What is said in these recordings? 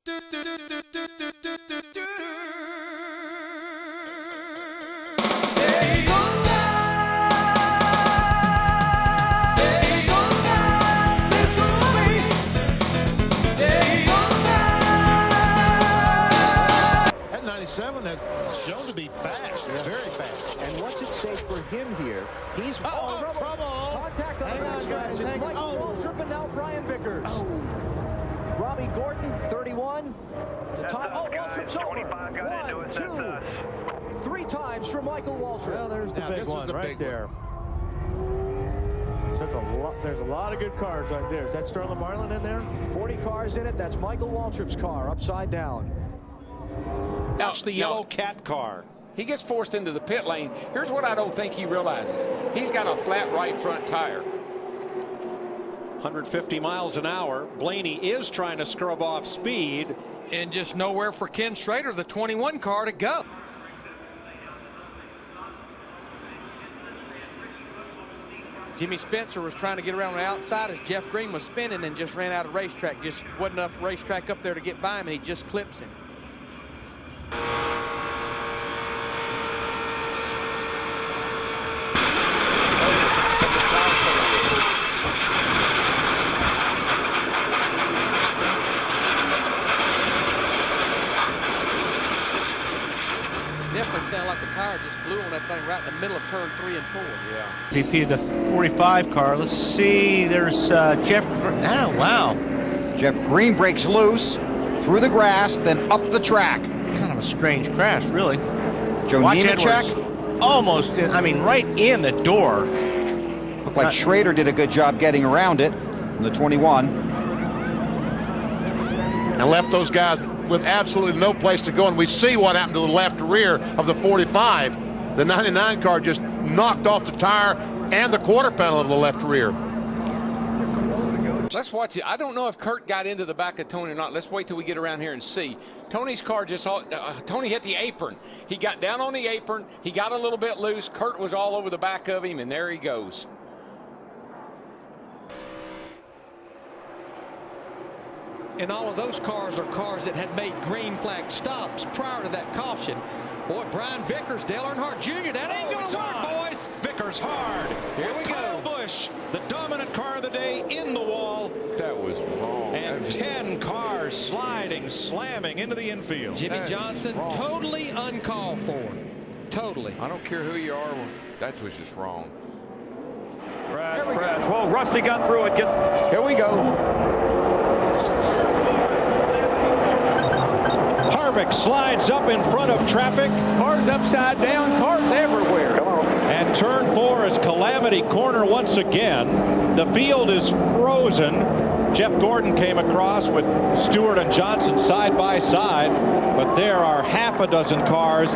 That 97 has shown to be fast, very fast. And what's at stake for him here? He's trouble. Contact on the backstretch. It's Michael Waltrip and now Brian Vickers. Robbie Gordon, 31. The time. Waltrip's over. 1, 2, 3 times for Michael Waltrip. Well, there's the big one right there. Took a lot. There's a lot of good cars right there. Is that Sterling Marlin in there? 40 cars in it. That's Michael Waltrip's car, upside down. That's the yellow cat car. He gets forced into the pit lane. Here's what I don't think he realizes. He's got a flat right front tire. 150 miles an hour. Blaney is trying to scrub off speed. And just nowhere for Ken Schrader, the 21 car, to go. Jimmy Spencer was trying to get around the outside as Jeff Green was spinning and just ran out of racetrack. Just wasn't enough racetrack up there to get by him, and he just clips him. Definitely sound like the tire just blew on that thing right in the middle of turn 3 and 4. Yeah. VP of the 45 car. Let's see. There's Jeff. Oh, wow. Jeff Green breaks loose through the grass, then up the track. Kind of a strange crash, really. Joe Nemechek almost, I mean, right in the door. Looked like Schrader did a good job getting around it in the 21. And left those guys with absolutely no place to go. And we see what happened to the left rear of the 45. The 99 car just knocked off the tire and the quarter panel of the left rear. Let's watch it. I don't know if Kurt got into the back of Tony or not. Let's wait till we get around here and see. Tony's car just Tony hit the apron. He got down on the apron. He got a little bit loose. Kurt was all over the back of him, and there he goes. And all of those cars are cars that had made green flag stops prior to that caution. Boy, Brian Vickers, Dale Earnhardt Jr., that ain't going to work, boys. Vickers hard. Here we Kyle go. Busch, the dominant car of the day, in the wall. That was wrong. And 10 cars sliding, slamming into the infield. Jimmy Johnson, totally uncalled for. Totally. I don't care who you are. That was just wrong. Brad. Well, Rusty got through it. Here we go. Harvick slides up in front of traffic. Cars upside down, cars everywhere. Come on. And turn 4 is calamity corner once again. The field is frozen. Jeff Gordon came across with Stewart and Johnson side by side, but there are half a dozen cars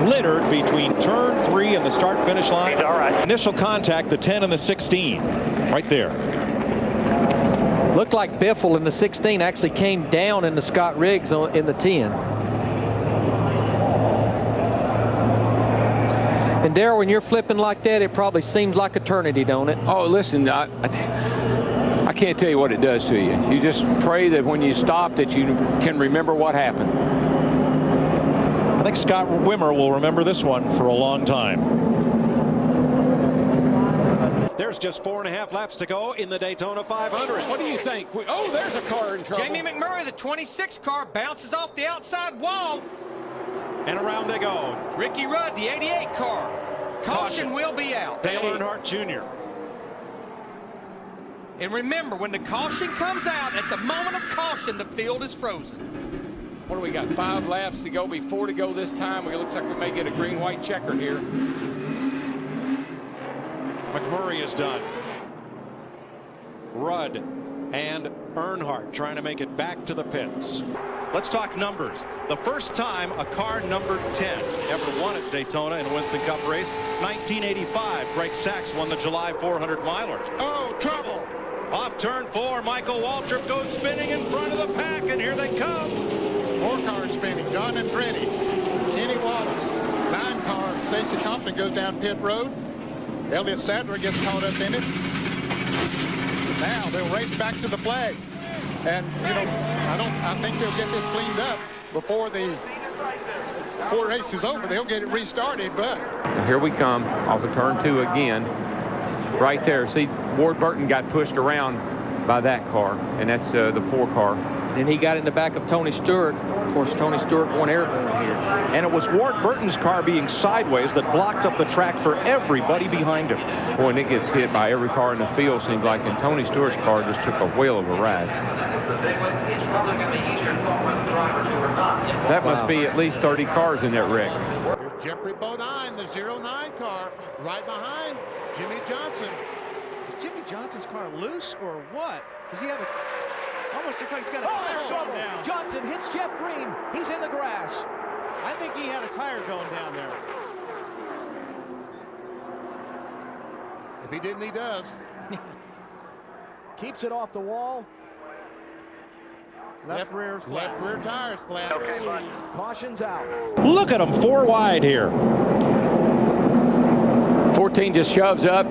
littered between turn 3 and the start-finish line. All right. Initial contact, the 10 and the 16, right there. Looked like Biffle in the 16 actually came down into Scott Riggs in the 10. And Darrell, when you're flipping like that, it probably seems like eternity, don't it? Oh, listen, I can't tell you what it does to you. You just pray that when you stop that you can remember what happened. I think Scott Wimmer will remember this one for a long time. There's just 4.5 laps to go in the Daytona 500. What do you think? Oh, there's a car in trouble. Jamie McMurray, the 26 car, bounces off the outside wall. And around they go. Ricky Rudd, the 88 car. Caution will be out. Dale Earnhardt Jr. And remember, when the caution comes out, at the moment of caution, the field is frozen. What do we got? 5 laps to go, 4 to go this time. It looks like we may get a green-white checker here. McMurray is done. Rudd and Earnhardt trying to make it back to the pits. Let's talk numbers. The first time a car numbered 10 ever won at Daytona in a Winston Cup race, 1985. Greg Sachs won the July 400 miler. Oh, trouble. Off turn 4, Michael Waltrip goes spinning in front of the pack, and here they come. 4 cars spinning. John Andretti, Kenny Wallace, 9 cars. Stacy Compton goes down pit road. Elliott Sadler gets caught up in it. Now they'll race back to the flag. And, you know, I think they'll get this cleaned up before the race is over. They'll get it restarted, but. Here we come off of turn 2 again. Right there. See, Ward Burton got pushed around by that car, and that's the 4 car. And he got in the back of Tony Stewart. Of course, Tony Stewart won airborne here. And it was Ward Burton's car being sideways that blocked up the track for everybody behind him. Boy, and it gets hit by every car in the field, seems like, and Tony Stewart's car just took a whale of a ride. That must be at least 30 cars in that wreck. Here's Jeffrey Bodine, the 09 car, right behind Jimmy Johnson. Is Jimmy Johnson's car loose or what? Does he have a... Almost looks like he's got a tire going down. Johnson hits Jeff Green. He's in the grass. I think he had a tire going down there. If he didn't, he does. Keeps it off the wall. Left rear tire's flat. Okay, bud. Caution's out. Look at him, 4 wide here. 14 just shoves up,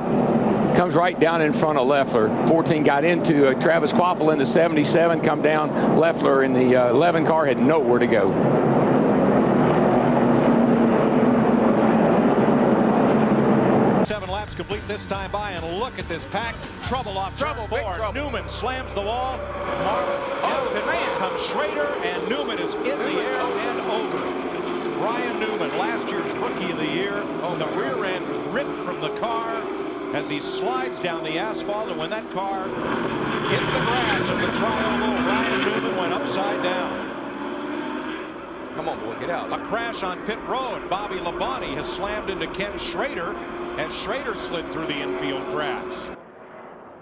comes right down in front of Leffler. 14 got into Travis Quaffle in the 77, come down. Leffler in the 11 car had nowhere to go. Laps complete this time by, and look at this pack. Trouble off Trouble, turn big 4. trouble. Newman slams the wall. Man, comes Schrader, and Newman is in the air and over. Brian Newman, last year's Rookie of the Year. The rear end ripped from the car as he slides down the asphalt, and when that car hit the grass of the tri-oval, Brian Newman went upside down. Come on, boy, get out. A crash on pit road. Bobby Labonte has slammed into Ken Schrader, and Schrader slid through the infield grass. All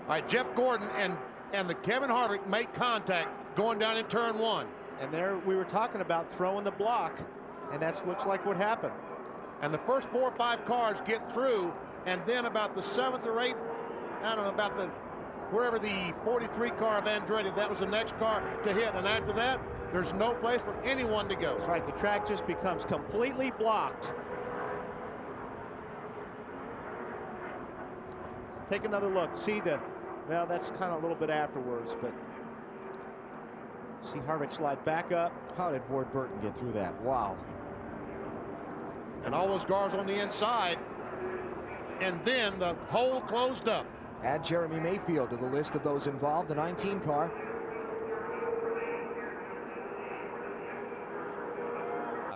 right, Jeff Gordon and the Kevin Harvick make contact going down in turn 1. And there we were talking about throwing the block, and that looks like what happened. And the first 4 or 5 cars get through, and then about the 7th or 8th, I don't know, about wherever the 43 car of Andretti, that was the next car to hit. And after that, there's no place for anyone to go. That's right, the track just becomes completely blocked. Take another look. See well, that's kind of a little bit afterwards, but see Harvick slide back up. How did Ward Burton get through that? Wow. And all those cars on the inside, and then the hole closed up. Add Jeremy Mayfield to the list of those involved, the 19 car.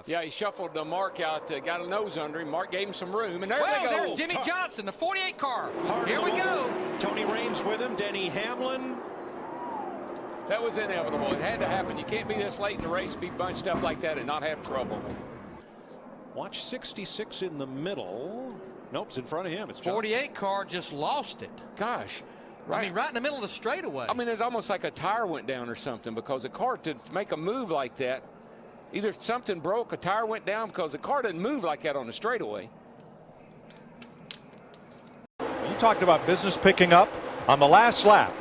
Yeah, he shuffled the Mark out, got a nose under him. Mark gave him some room, and there they go. There's Jimmy Johnson, the 48 car. Hard Here we go. Tony Raines with him, Denny Hamlin. That was inevitable. It had to happen. You can't be this late in the race, be bunched up like that, and not have trouble. Watch 66 in the middle. Nope, it's in front of him. It's 48 car just lost it. Gosh. Right. I mean, right in the middle of the straightaway. I mean, it's almost like a tire went down or something, because a car, to make a move like that, either something broke, a tire went down, because the car doesn't move like that on the straightaway. You talked about business picking up. On the last lap,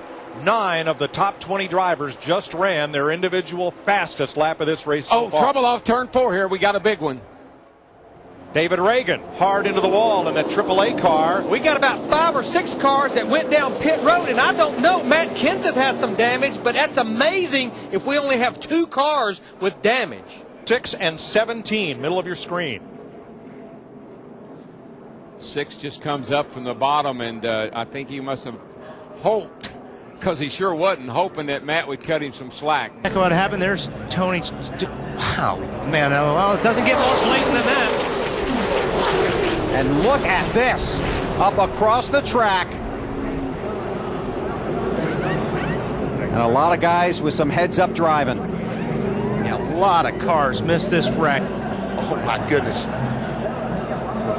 9 of the top 20 drivers just ran their individual fastest lap of this race so far. Trouble off turn 4 here. We got a big one. David Reagan hard into the wall in that AAA car. We got about 5 or 6 cars that went down pit road, and I don't know. Matt Kenseth has some damage, but that's amazing if we only have 2 cars with damage. 6 and 17, middle of your screen. 6 just comes up from the bottom, and I think he must have hoped, because he sure wasn't, hoping that Matt would cut him some slack. Look what happened. There's Tony. Wow, man. Well, it doesn't get more blatant than that. And look at this, up across the track. And a lot of guys with some heads-up driving. Yeah, a lot of cars missed this wreck. Oh, my goodness.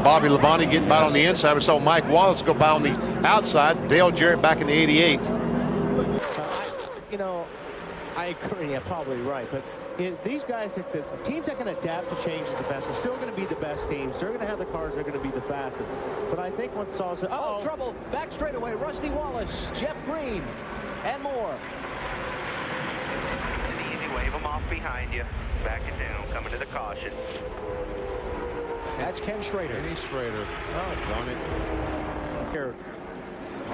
Bobby Labonte getting by on the inside. We saw Mike Wallace go by on the outside. Dale Jarrett back in the 88. You know, I agree. Yeah, probably right. But these guys, the teams that can adapt to changes the best are still going to be the best teams. They're going to have the cars. They're going to be the fastest. But I think once Saul said, oh, trouble. Back straightaway. Rusty Wallace, Jeff Green, and more. Easy, wave them off behind you. Back it down. Coming to the caution. That's Ken Schrader. Kenny Schrader. Oh, darn it. Here.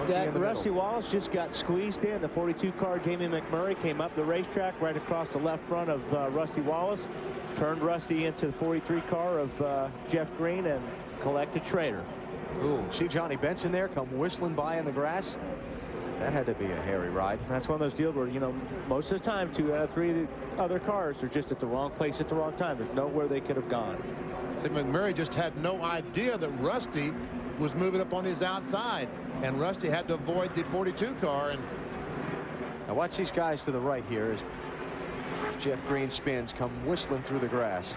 That Rusty Wallace just got squeezed in. The 42 car, Jamie McMurray, came up the racetrack right across the left front of Rusty Wallace, turned Rusty into the 43 car of Jeff Green, and collected Schrader. Ooh, see Johnny Benson there come whistling by in the grass. That had to be a hairy ride. That's one of those deals where, you know, most of the time 2 out of 3 of the other cars are just at the wrong place at the wrong time. There's nowhere they could have gone. See, McMurray just had no idea that Rusty was moving up on his outside, and Rusty had to avoid the 42 car. And now watch these guys to the right here as Jeff Green spins, come whistling through the grass.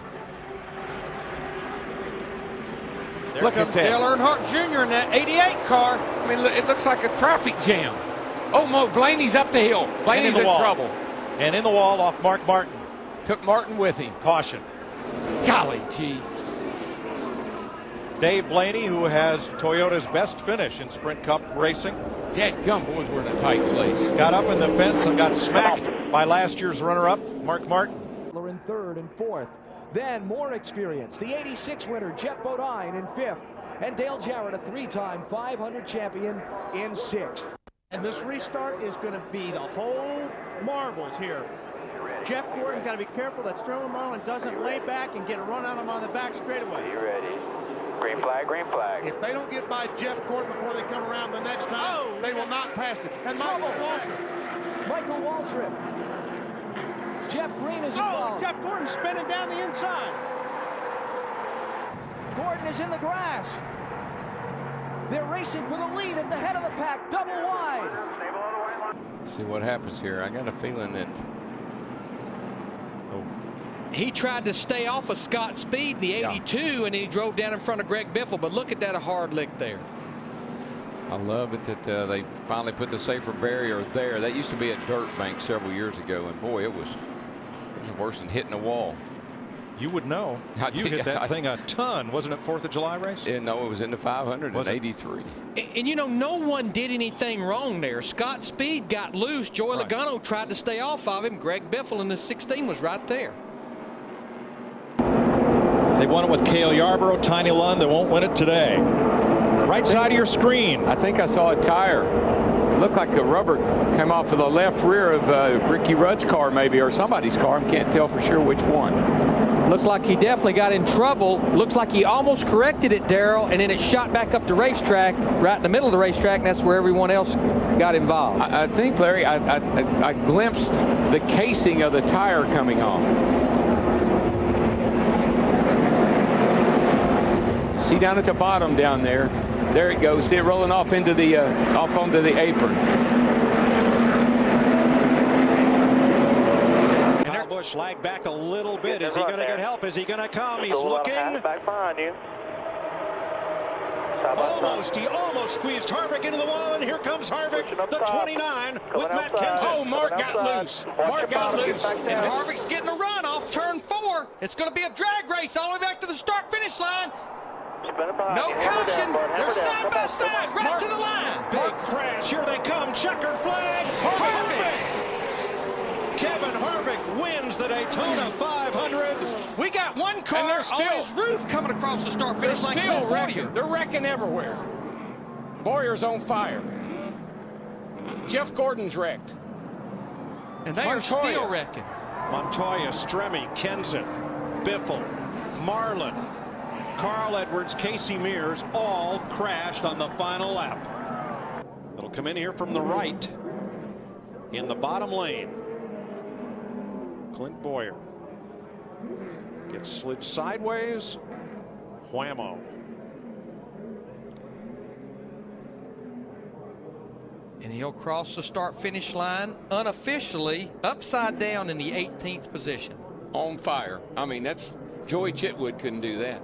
Look at Dale Earnhardt Jr. in that 88 car. I mean, it looks like a traffic jam. Oh, Mo Blaney's up the hill. Blaney's in trouble. And in the wall off Mark Martin. Took Martin with him. Caution. Golly gee. Dave Blaney, who has Toyota's best finish in Sprint Cup racing. Dadgum, boys, we're in a tight place. Got up in the fence and got smacked by last year's runner-up, Mark Martin. In third and fourth. Then more experience. The 86 winner, Jeff Bodine, in fifth. And Dale Jarrett, a 3-time 500 champion, in sixth. And this restart is going to be the whole marbles here. Jeff Gordon's got to be careful that Sterling doesn't lay back and get a run on him on the back straightaway. You ready? Green flag, green flag. if they don't get by Jeff Gordon before they come around the next time, they will not pass it. And Michael Waltrip. Jeff Green is involved. Jeff Gordon spinning down the inside. Gordon is in the grass. They're racing for the lead at the head of the pack, double wide. See what happens here. I got a feeling that he tried to stay off of Scott Speed in the 82, and he drove down in front of Greg Biffle. But look at that hard lick there. I love it that they finally put the safer barrier there. That used to be a dirt bank several years ago, and boy, it was worse than hitting a wall. You would know. You hit that thing a ton. Wasn't it 4th of July race? No, it was in the 500 in 83. And you know, no one did anything wrong there. Scott Speed got loose. Joey Logano tried to stay off of him. Greg Biffle in the 16 was right there. They won it with Cale Yarborough, Tiny Lund. They won't win it today. Right side of your screen. I think I saw a tire. It looked like the rubber came off of the left rear of Ricky Rudd's car, maybe, or somebody's car. I can't tell for sure which one. Looks like he definitely got in trouble. Looks like he almost corrected it, Darrell, and then it shot back up the racetrack, right in the middle of the racetrack, and that's where everyone else got involved. I think, Larry, I glimpsed the casing of the tire coming off. See down at the bottom down there. There it goes. See it rolling off into the onto the apron. Kyle Busch lagged back a little bit. Is he going to get help? Is he going to come? He's looking. Back behind you. He almost squeezed Harvick into the wall, and here comes Harvick, the 29, with Matt Kenseth. Oh, Mark got loose. Mark got loose. And Harvick's getting a run off turn 4. It's going to be a drag race all the way back to the start-finish line. No caution. They're side by side, right to the line. Big crash. Here they come. Checkered flag. Harvick. Kevin Harvick wins the Daytona 500. We got one car on his roof coming across the start-finish line. Still wrecking. They're wrecking everywhere. Boyer's on fire. Jeff Gordon's wrecked. And they are still wrecking. Montoya, Stremme, Kenseth, Biffle, Marlin, Carl Edwards, Casey Mears, all crashed on the final lap. It'll come in here from the right in the bottom lane. Clint Bowyer gets slid sideways. Whammo. And he'll cross the start-finish line unofficially upside down in the 18th position. On fire. I mean, Joey Chitwood couldn't do that.